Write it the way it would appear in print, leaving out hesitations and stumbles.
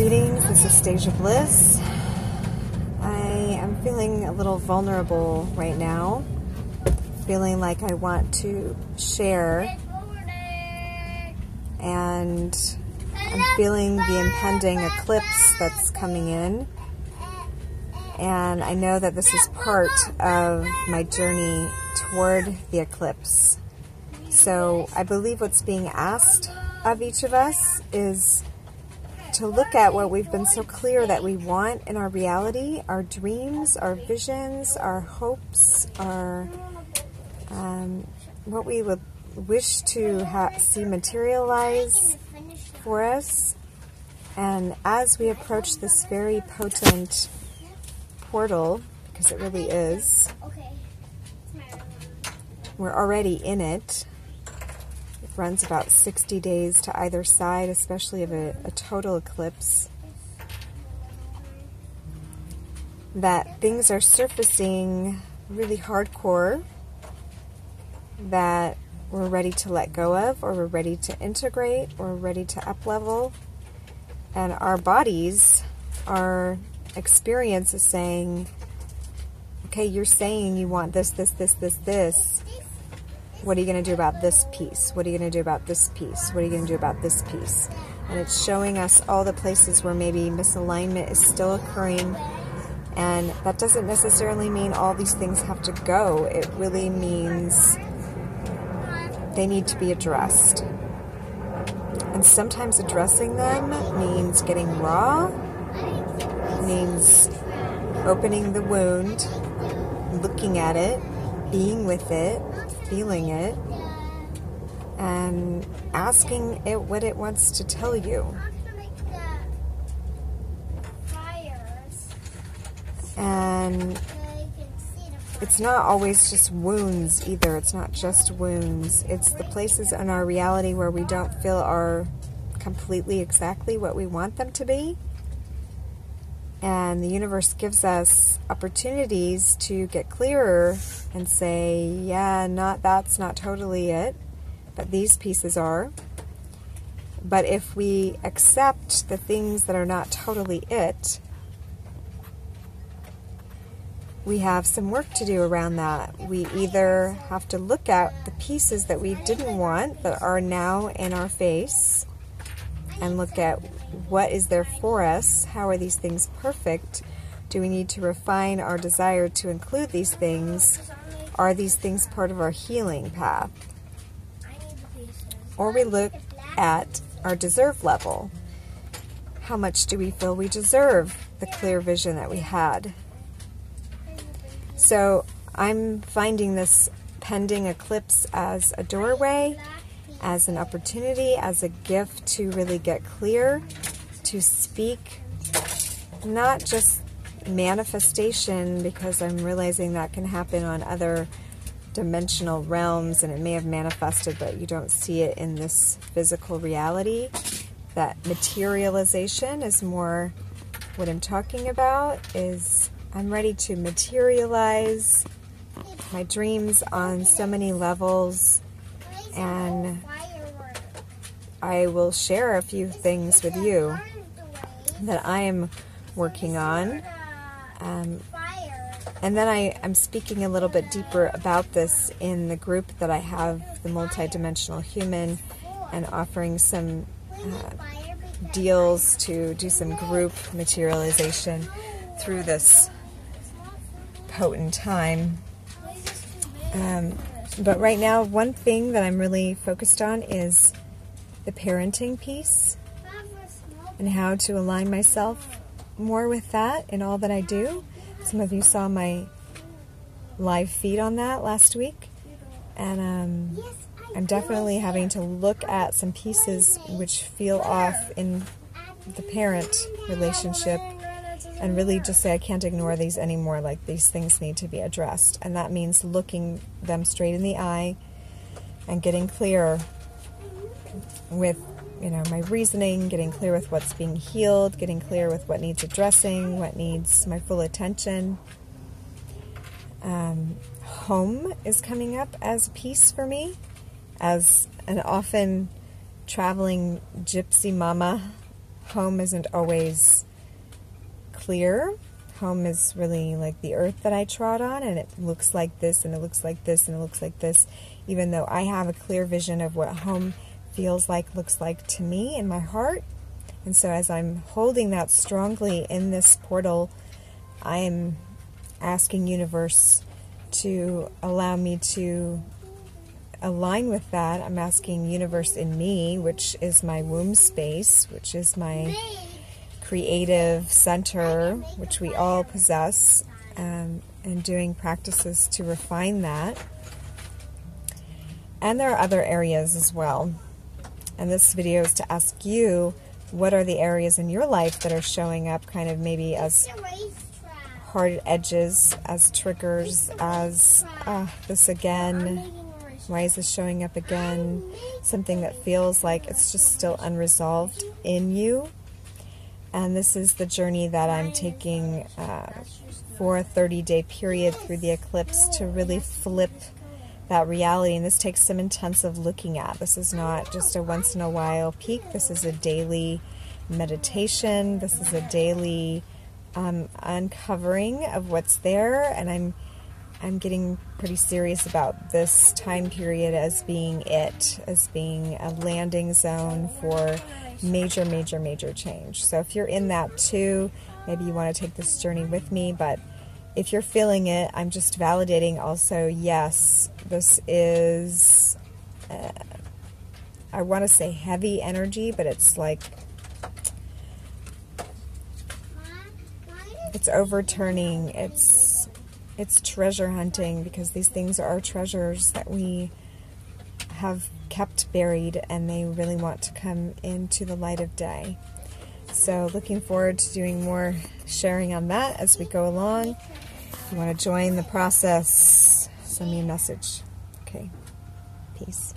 Greetings, this is Stage of Bliss. I am feeling a little vulnerable right now, feeling like I want to share, and I'm feeling the impending eclipse that's coming in, and I know that this is part of my journey toward the eclipse. So I believe what's being asked of each of us is to look at what we've been so clear that we want in our reality, our dreams, our visions, our hopes, our what we would wish to see materialize for us. And as we approach this very potent portal, because it really is, we're already in it. Runs about 60 days to either side, especially of a total eclipse, that things are surfacing really hardcore that we're ready to let go of, or we're ready to integrate, or we're ready to up-level. And our bodies, our experience is saying, okay, you're saying you want this, this, this, this, this. What are you going to do about this piece? What are you going to do about this piece? What are you going to do about this piece? And it's showing us all the places where maybe misalignment is still occurring. And that doesn't necessarily mean all these things have to go. It really means they need to be addressed. And sometimes addressing them means getting raw, means opening the wound, looking at it, being with it, feeling it, and asking it what it wants to tell you. And it's not always just wounds either. It's not just wounds. It's the places in our reality where we don't feel are completely exactly what we want them to be. And the universe gives us opportunities to get clearer and say, yeah, that's not totally it, but these pieces are. But if we accept the things that are not totally it, we have some work to do around that. We either have to look at the pieces that we didn't want that are now in our face and look at what is there for us. How are these things perfect? Do we need to refine our desire to include these things? Are these things part of our healing path? Or we look at our deserve level. How much do we feel we deserve the clear vision that we had? So I'm finding this pending eclipse as a doorway, as an opportunity, as a gift to really get clear, to speak, not just manifestation, because I'm realizing that can happen on other dimensional realms and it may have manifested, but you don't see it in this physical reality. That materialization is more what I'm talking about. Is I'm ready to materialize my dreams on so many levels, and I will share a few things with you that I am working on. And then I'm speaking a little bit deeper about this in the group that I have, the Multidimensional Human, and offering some deals to do some group materialization through this potent time. But right now, one thing that I'm really focused on is the parenting piece and how to align myself more with that in all that I do. Some of you saw my live feed on that last week, and I'm definitely having to look at some pieces which feel off in the parent relationship and really just say I can't ignore these anymore. Like, these things need to be addressed, and that means looking them straight in the eye and getting clear with, my reasoning, getting clear with what's being healed, getting clear with what needs addressing, what needs my full attention. Home is coming up as a piece for me, as an often traveling gypsy mama home isn't always clear. Home is really like the earth that I trod on, and it looks like this, and it looks like this, and it looks like this, even though I have a clear vision of what home feels like, looks like to me in my heart. And so as I'm holding that strongly in this portal, I'm asking universe to allow me to align with that. I'm asking universe in me, which is my womb space, which is my creative center, which we all possess, and doing practices to refine that. And there are other areas as well. And this video is to ask you, what are the areas in your life that are showing up kind of maybe as hard edges, as triggers, as this again, why is this showing up again? Something that feels like it's just still unresolved in you. And this is the journey that I'm taking for a 30-day period through the eclipse to really flip that reality. And this takes some intensive looking at. This is not just a once-in-a-while peek. This is a daily meditation. This is a daily uncovering of what's there. And I'm getting pretty serious about this time period as being it, as being a landing zone for major, major, major change. So if you're in that too, maybe you want to take this journey with me, but if you're feeling it, I'm just validating also, yes, this is, I want to say heavy energy, but it's like, it's overturning, it's treasure hunting, because these things are treasures that we have kept buried, and they really want to come into the light of day. So looking forward to doing more sharing on that as we go along. If you want to join the process, send me a message. Okay, peace.